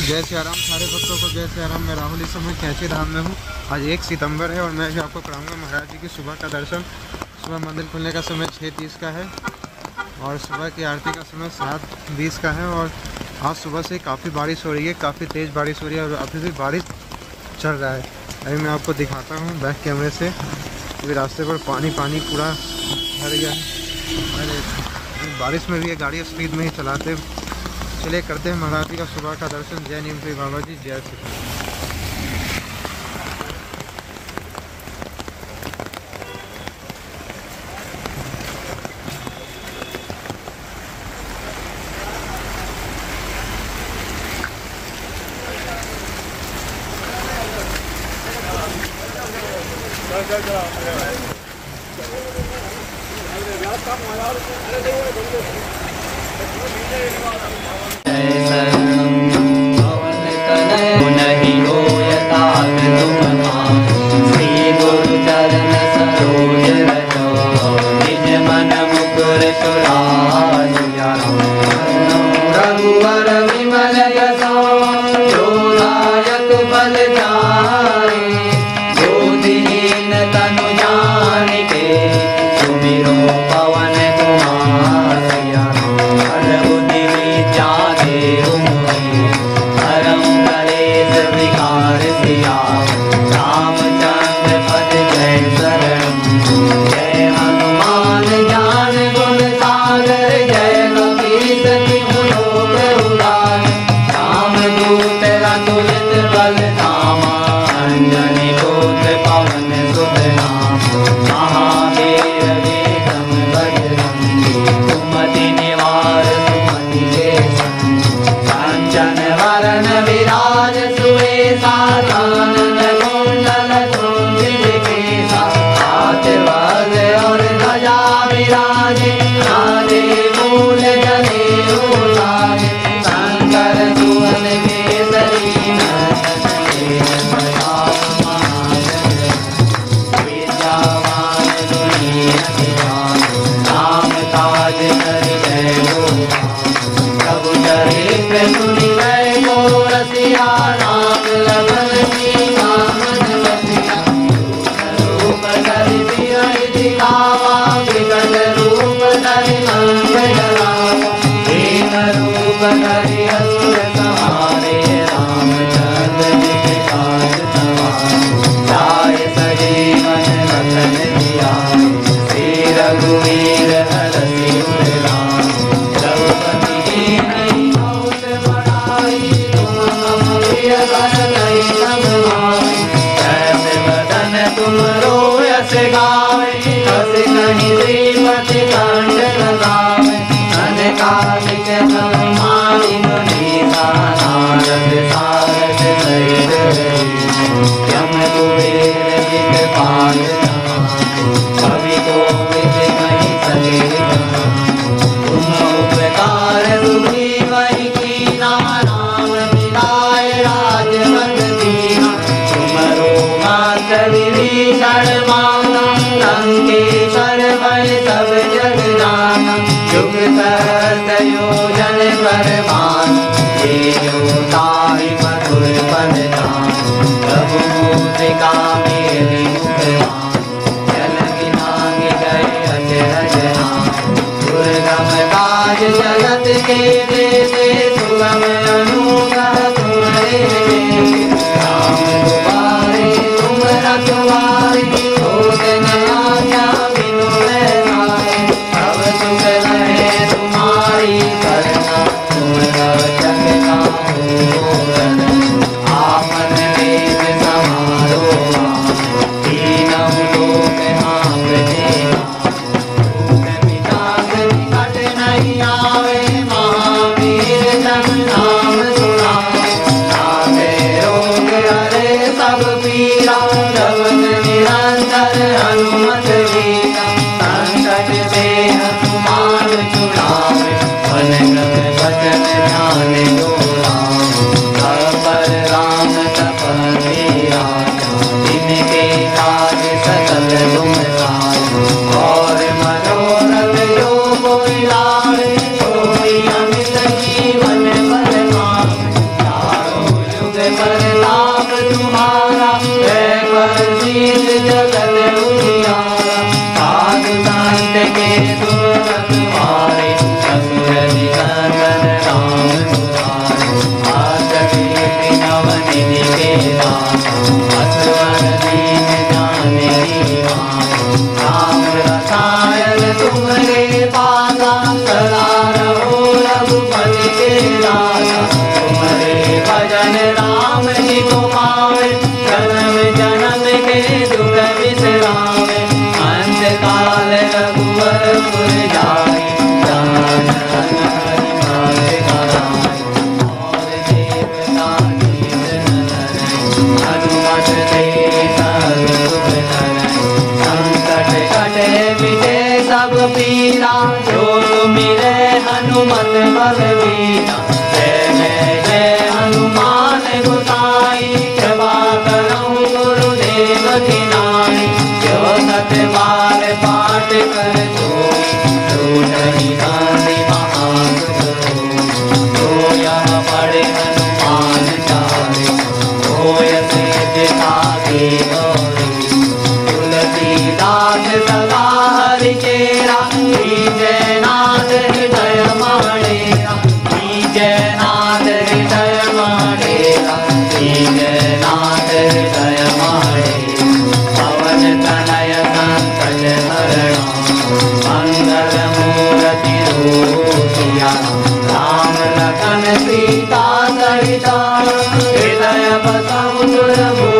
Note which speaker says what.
Speaker 1: जय सिया राम सारे भक्तों को जय सिया राम। मैं राहुल इस समय कैंची धाम में हूँ। आज 1 सितंबर है और मैं भी आपको कराऊंगा महाराज जी की सुबह का दर्शन। सुबह मंदिर खुलने का समय 6:30 का है और सुबह की आरती का समय 7:20 का है। और आज सुबह से काफ़ी बारिश हो रही है, काफ़ी तेज़ बारिश हो रही है और अभी भी बारिश चल रहा है। अभी मैं आपको दिखाता हूँ बैक कैमरे से। अभी रास्ते पर पानी पूरा भर गया है। अरे बारिश में भी ये गाड़ी स्पीड में ही चलाते। चलिए करते हैं महाराज जी का सुबह का दर्शन। जय नीमपुरी बाबा जी, जय श्री
Speaker 2: महावीर जन नाम सुनावे। वीरा जो मिले हनुमत बलवीरा। जय जय हनुमान गोसाई कृपा करहु गुरुदेव की नाई। जो सत्य बार पाठ कर जोई तो नहीं गांधी महासुख होई। जो यह पढ़े हनुमान चालीसा होय सिद्धि साखी गौरी। तुलसीदास सदा हरिचेरा जयनाथ हृदय माडेरा। जयनाथ हृदय माडेरा जयनाथ हृदय माडेरा। पवन तनय संकट हरणा मंगल मूर्ति रूपिया। राम लखन सीता सहिता हृदय बसहु सुरभूषिया।